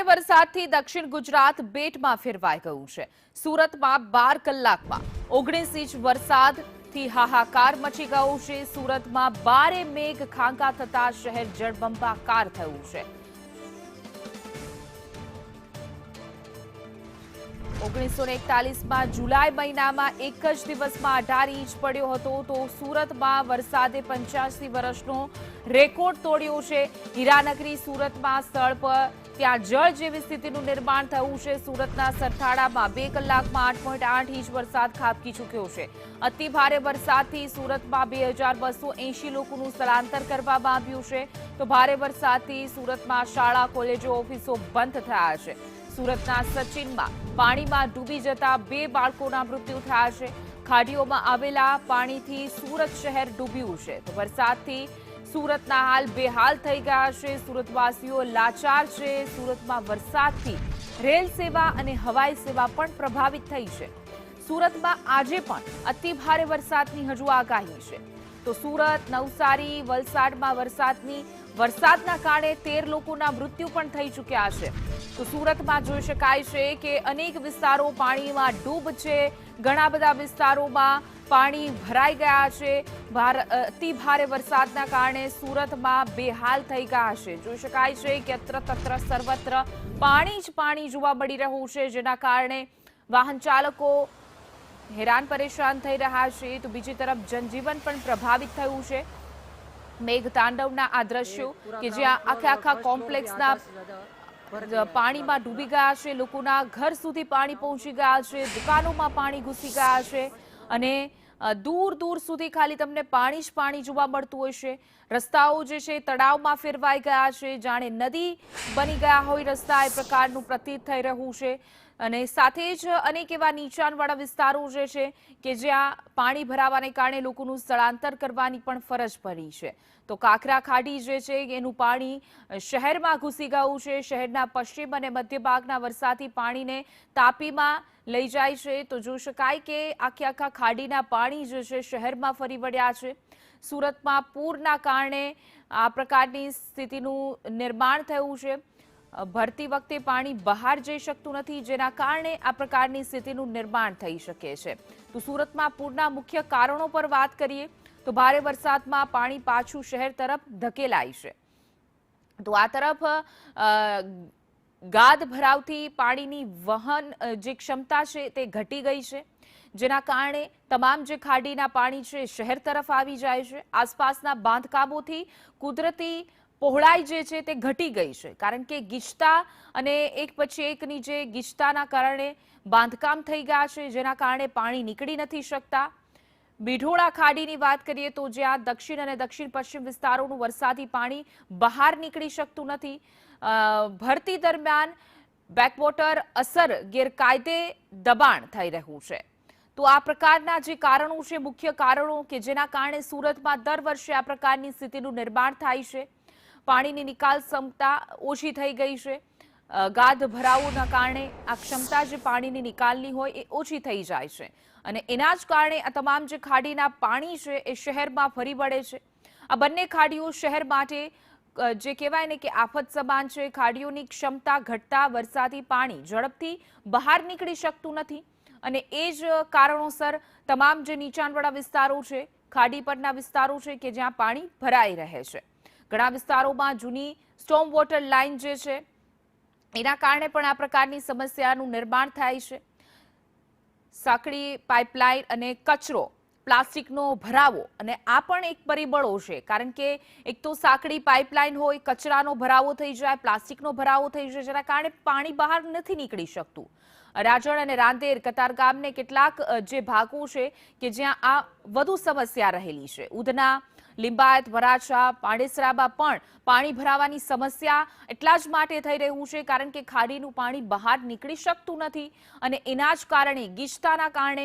વરસાદથી દક્ષિણ ગુજરાત બેટમાં ફેરવાઈ ગયું છે। સુરતમાં 12 કલાકમાં 19 ઇંચ વરસાદથી હાહાકાર મચી ગયો છે। સુરતમાં 12 મેઘ ખાંગા થતા શહેર જળબંબાકાર થયું છે। 1941માં જુલાઈ મહિનામાં એક જ દિવસમાં 18 ઇંચ પડ્યો હતો તો સુરતમાં વરસાદે 85 વર્ષનો રેકોર્ડ તોડ્યો છે। હીરાનગરી સુરતમાં સ્થળ પર ત્યાં જળ જેવી સ્થિતિનું નિર્માણ થયું છે। સુરતના સરથાણામાં 2 કલાકમાં 8.8 ઇંચ વરસાદ ખાબકી ચૂક્યો છે। અતિ ભારે વરસાદથી સુરતમાં 2280 લોકોનું સ્થળાંતર કરવામાં આવ્યું છે તો ભારે વરસાદથી સુરતમાં શાળા કોલેજો ઓફિસો બંધ થયા છે। સુરતના સચિનમાં પાણીમાં ડૂબી જતા 2 બાળકોના મૃત્યુ થયા છે। ખાડીઓમાં આવેલા પાણીથી સુરત શહેર ડૂબ્યું છે તો વરસાદથી સુરતના હાલ બેહાલ થઈ ગયા છે। સુરતવાસીઓ લાચાર છે। સુરતમાં વરસાદથી રેલ સેવા અને હવાઈ સેવા પણ પ્રભાવિત થઈ છે। સુરતમાં આજે પણ અતિ ભારે વરસાદની હજુ આગાહી છે તો સુરત, નવસારી, વલસાડમાં વરસાદના કારણે 13 લોકોના મૃત્યુ પણ થઈ ચૂક્યા છે। તો સુરતમાં જોઈ શકાય છે કે અનેક વિસ્તારો પાણીમાં ડૂબ છે। ઘણા બધા વિસ્તારોમાં પાણી ભરાઈ ગયા છે। અતિ ભારે વરસાદના કારણે સુરતમાં બેહાલ થઈ ગયા છે। જોઈ શકાય છે કે અત્ર તત્ર સર્વત્ર પાણી જ પાણી જોવા મળી રહ્યું છે જેના કારણે વાહન ચાલકો હેરાન પરેશાન થઈ રહ્યા છે તો બીજી તરફ જનજીવન પણ પ્રભાવિત થયું છે। મેઘતાંડવના આ દ્રશ્યો કે જ્યાં આખા કોમ્પ્લેક્સના પાણીમાં ડૂબી ગયા છે। લોકોના ઘર સુધી પાણી પહોંચી ગયા છે। દુકાનોમાં પાણી ઘૂસી ગયા છે અને દૂર દૂર સુધી ખાલી તમને પાણી જ પાણી જોવા મળતું હશે। રસ્તાઓ જે છે તળાવમાં ફેરવાઈ ગયા છે, જાણે નદી બની ગયા હોય રસ્તા એ પ્રકારનું પ્રતીત થઈ રહ્યું છે અને સાથે જ અનેક એવા નીચાણવાળા વિસ્તારો જે છે કે જ્યાં પાણી ભરાવાને કારણે લોકોનું સ્થળાંતર કરવાની પણ ફરજ પડી છે। તો કાંકરા ખાડી જે છે એનું પાણી શહેરમાં ઘૂસી ગયું છે। શહેરના પશ્ચિમ અને મધ્ય ભાગના વરસાદી પાણીને તાપીમાં લઈ જાય છે તો જોઈ શકાય કે આખા ખાડીના પાણી જે છે શહેરમાં ફરી વળ્યા છે। સુરતમાં પૂરના કારણે આ પ્રકારની સ્થિતિનું નિર્માણ થયું છે। ભરતી વખતે પાણી બહાર જઈ શકતું નથી જેના કારણે આ પ્રકારની સ્થિતિનું નિર્માણ થઈ શકે છે। તો સુરતમાં પૂરના મુખ્ય કારણો પર વાત કરીએ તો ભારે વરસાદમાં પાણી પાછું શહેર તરફ ધકેલાય છે તો આ તરફ ગાદ ભરાવથી પાણીની વહન જે ક્ષમતા છે તે ઘટી ગઈ છે જેના કારણે તમામ જે ખાડીના પાણી છે શહેર તરફ આવી જાય છે। આસપાસના બાંધકામોથી કુદરતી પહોળાઈ જે છે તે ઘટી ગઈ છે કારણ કે ગીચતા અને એક પછી એકની જે ગીચતાના કારણે બાંધકામ થઈ ગયા છે જેના કારણે પાણી નીકળી નથી શકતા। બિઢોળા ખાડીની વાત કરીએ તો જ્યાં દક્ષિણ અને દક્ષિણ પશ્ચિમ વિસ્તારોનું વરસાદી પાણી બહાર નીકળી શકતું નથી। ભરતી દરમિયાન બેકવોટર અસર ગેરકાયદે દબાણ થઈ રહ્યું છે તો આ પ્રકારના જે કારણો છે મુખ્ય કારણો કે જેના કારણે સુરતમાં દર વર્ષે આ પ્રકારની સ્થિતિનું નિર્માણ થાય છે। પાણીની નિકાલ ક્ષમતા ઓછી થઈ ગઈ છે। ગાદ ભરાવોના કારણે આ ક્ષમતા જે પાણીની નિકાલની હોય એ ઓછી થઈ જાય છે અને એના જ કારણે આ તમામ જે ખાડીના પાણી છે એ શહેરમાં ફરી વળે છે। આ બંને ખાડીઓ શહેર માટે જે કહેવાય ને કે આફત સમાન છે। ખાડીઓની ક્ષમતા ઘટતા વરસાદી પાણી ઝડપથી બહાર નીકળી શકતું નથી અને એ જ કારણોસર તમામ જે નીચાણવાળા વિસ્તારો છે, ખાડી પરના વિસ્તારો છે કે જ્યાં પાણી ભરાઈ રહે છે। ઘણા વિસ્તારોમાં જૂની સ્ટોર્મ વોટર લાઇન જે છે એના કારણે પણ આ પ્રકારની સમસ્યાનું નિર્માણ થાય છે। સાંકડી પાઇપલાઇન અને કચરો, પ્લાસ્ટિકનો ભરાવો અને આ પણ એક પરિબળો છે કારણ કે એક તો સાંકડી પાઇપલાઇન હોય, કચરાનો ભરાવો થઈ જાય, પ્લાસ્ટિકનો ભરાવો થઈ જાય જેના કારણે પાણી બહાર નથી નીકળી શકતું। રાજણ અને રાંદેર કતારગામને કેટલાક જે ભાગો છે કે જ્યાં આ વધુ સમસ્યા રહેલી છે। ઉધના, લિંબાયત, વરાછા, પાંડેસરામાં પણ પાણી ભરાવાની સમસ્યા એટલા જ માટે થઈ રહ્યું છે કારણ કે ખાડીનું પાણી બહાર નીકળી શકતું નથી અને એના જ કારણે ગીચતાના કારણે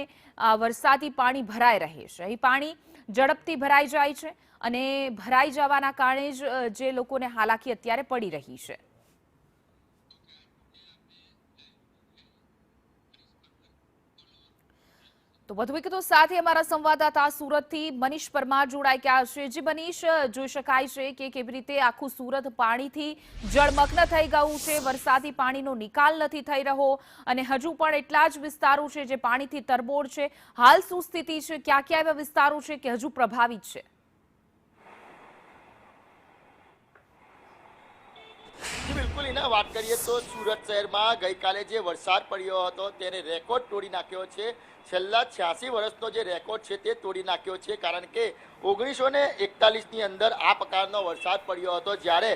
વરસાદી પાણી ભરાઈ રહે છે। અહીં પાણી ઝડપથી ભરાઈ જાય છે અને ભરાઈ જવાના કારણે જ જે લોકોને હાલાકી અત્યારે પડી રહી છે। તો વધુ વિગતો સાથે અમારા સંવાદદાતા સુરતથી મનીષ પરમાર જોડાઈ ગયા છે। જી મનીષ, જોઈ શકાય છે કે કેવી રીતે આખું સુરત પાણીથી જળમગ્ન થઈ ગયું છે। વરસાદી પાણીનો નિકાલ નથી થઈ રહ્યો અને હજુ પણ એટલા જ વિસ્તારો છે જે પાણીથી તરબોળ છે। હાલ શું સ્થિતિ છે? ક્યાં ક્યાં એવા વિસ્તારો છે કે હજુ પ્રભાવિત છે? બિલકુલ એના વાત કરીએ તો સુરત શહેરમાં ગઈકાલે જે વરસાદ પડ્યો હતો તેને રેકોર્ડ તોડી નાખ્યો છે। છેલ્લા 86 વર્ષનો જે રેકોર્ડ છે તે તોડી નાખ્યો છે, કારણ કે 1941ની અંદર આ પ્રકારનો વરસાદ પડ્યો હતો, જ્યારે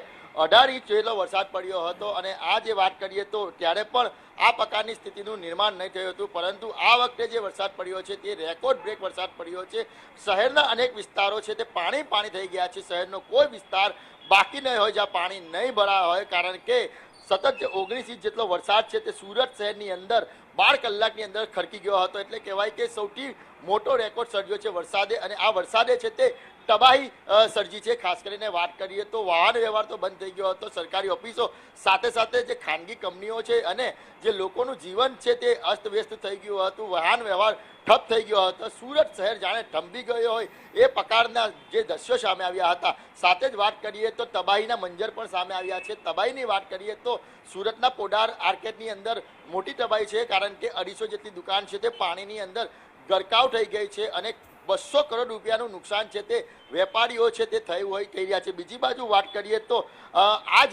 18 ઇંચ જેટલો વરસાદ પડ્યો હતો। અને આ જે વાત કરીએ તો ત્યારે પણ આ પ્રકારની સ્થિતિનું નિર્માણ નહીં થયું હતું, પરંતુ આ વખતે જે વરસાદ પડ્યો છે તે રેકોર્ડ બ્રેક વરસાદ પડ્યો છે। શહેરના અનેક વિસ્તારો છે તે પાણી થઈ ગયા છે। શહેરનો કોઈ વિસ્તાર બાકી નહીં હોય જ્યાં પાણી નહીં ભરાયા હોય, કારણ કે સતત 19 ઇંચ જેટલો વરસાદ છે તે સુરત શહેરની અંદર 12 કલાકની અંદર ખડકી ગયો હતો। એટલે કહેવાય કે સૌથી મોટો રેકોર્ડ સર્જ્યો છે વરસાદે, અને આ વરસાદે છે તે તબાહી સર્જી છે। ખાસ કરીને વાત કરીએ તો વાહન વ્યવહાર તો બંધ થઈ ગયો હતો, સરકારી ઓફિસો સાથે સાથે જે ખાનગી કંપનીઓ છે અને જે લોકોનું જીવન છે તે અસ્તવ્યસ્ત થઈ ગયું હતું, વાહન વ્યવહાર ઠપ થઈ ગયો હતો। સુરત શહેર જાણે ઠંભી ગયો હોય એ પ્રકારના જે દ્રશ્યો સામે આવ્યા હતા। સાથે જ વાત કરીએ તો તબાહીના મંજર પણ સામે આવ્યા છે। તબાહીની વાત કરીએ તો સુરતના પોડાર આર્કેડની અંદર મોટી તબાહી છે, કારણ કે 250 જેટલી દુકાન છે તે પાણીની અંદર ગરકાવ થઈ ગઈ છે અને 200 કરોડ રૂપિયાનું નુકસાન છે તે વેપારીઓ છે તે થયું હોય કહી રહ્યા છે। બીજી બાજુ વાત કરીએ તો આજ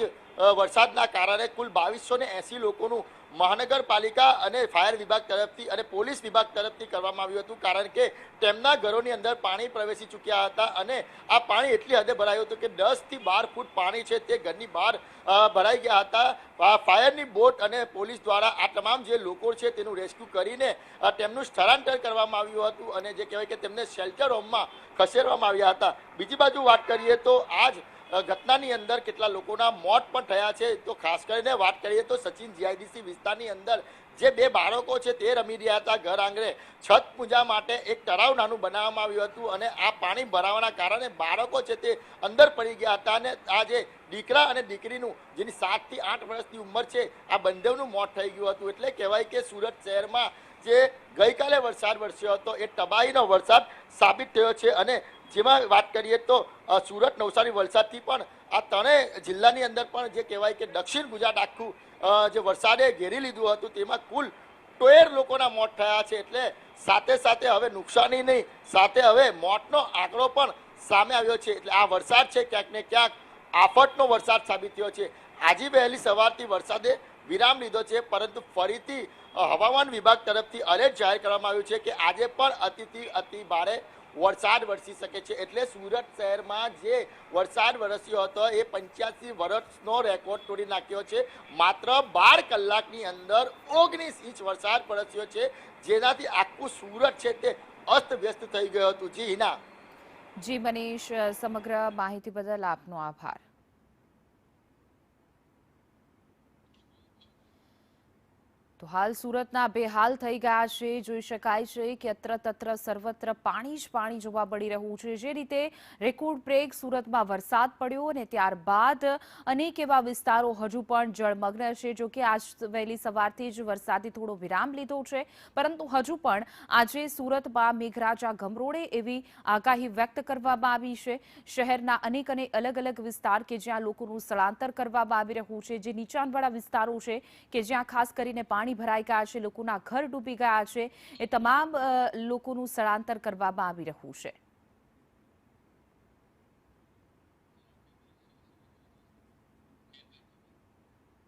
વરસાદના કારણે કુલ 2280 લોકોનું મહાનગરપાલિકા અને ફાયર વિભાગ તરફથી અને પોલીસ વિભાગ તરફથી કરવામાં આવ્યું હતું, કારણ કે તેમના ઘરોની અંદર પાણી પ્રવેશી ચૂક્યા હતા અને આ પાણી એટલી હદે ભરાયું હતું કે 10 થી 12 ફૂટ પાણી છે તે ઘરની બહાર ભરાઈ ગયા હતા। ફાયરની બોટ અને પોલીસ દ્વારા આ તમામ જે લોકો છે તેનું રેસ્ક્યુ કરીને તેમનું સ્થળાંતર કરવામાં આવ્યું હતું અને જે કહેવાય કે તેમને શેલ્ટર હોમમાં ખસેડવામાં આવ્યા હતા। બીજી બાજુ વાત કરીએ તો આજ ઘટનાની અંદર કેટલા લોકોના મોત પણ થયા છે। તો ખાસ કરીને વાત કરીએ તો સચિન જીઆઈડીસી વિસ્તારની અંદર જે 2 બાળકો છે તે રમી રહ્યા હતા ઘર આંગણે છઠ પૂજા માટે એક તળાવ નાનું બનાવવામાં આવ્યું હતું અને આ પાણી ભરાવાના કારણે બાળકો છે તે અંદર પડી ગયા હતા અને આ જે દીકરા અને દીકરીનું જેની 7 થી 8 વર્ષની ઉંમર છે આ બંનેનું મોત થઈ ગયું હતું। એટલે કહેવાય કે સુરત શહેરમાં જે ગઈકાલે વરસાદ વરસ્યો હતો એ તબાહીનો વરસાદ સાબિત થયો છે। અને જેમાં વાત કરીએ તો સુરત, નવસારી, વલસાડથી પણ આ ત્રણેય જિલ્લાની અંદર પણ જે કહેવાય કે દક્ષિણ ગુજરાત આખું જે વરસાદે ઘેરી લીધું હતું તેમાં કુલ 13 લોકોના મોત થયા છે। એટલે સાથે સાથે હવે નુકસાની નહીં, સાથે હવે મોતનો આંકડો પણ સામે આવ્યો છે। એટલે આ વરસાદ છે ક્યાંક ને ક્યાંક આફતનો વરસાદ સાબિત થયો છે। આજે વહેલી સવારથી વરસાદે વિરામ લીધો છે, પરંતુ ફરીથી હવામાન વિભાગ તરફથી એલર્ટ જાહેર કરવામાં આવ્યું છે કે આજે પણ અતિથી અતિ ભારે વરસાદ વરસી શકે છે। એટલે સુરત શહેરમાં જે વરસાદ વરસ્યો હતો એ 85 વર્ષનો રેકોર્ડ તોડી નાખ્યો છે। માત્ર 12 કલાકની અંદર 19 ઇંચ વરસાદ વરસ્યો છે, જેનાથી આખું સુરત છે તે અસ્તવ્યસ્ત થઈ ગયું હતું। જી હિના। જી મનીષ, સમગ્ર માહિતી બદલ આપનો આભાર। તો હાલ સુરતના બેહાલ થઈ ગયા છે। જોઈ શકાય છે કે અત્ર તત્ર સર્વત્ર પાણી જ પાણી જોવા મળી રહ્યું છે। જે રીતે રેકોર્ડ બ્રેક સુરતમાં વરસાદ પડ્યો અને ત્યારબાદ અનેક એવા વિસ્તારો હજુ પણ જળમગ્ન છે। જો કે આજ વહેલી સવારથી જ વરસાદે થોડો વિરામ લીધો છે, પરંતુ હજુ પણ આજે સુરતમાં મેઘરાજા ગમરોડે એવી આગાહી વ્યક્ત કરવામાં આવી છે। શહેરના અનેક અને અલગ અલગ વિસ્તાર કે જ્યાં લોકોનું સ્થળાંતર કરવામાં આવી રહ્યું છે, જે નીચાણવાળા વિસ્તારો છે કે જ્યાં ખાસ કરીને પાણી ભરાઈ ગયા છે, લોકોના ઘર ડૂબી ગયા છે, એ તમામ લોકોનું સ્થળાંતર કરવામાં આવી રહ્યું છે।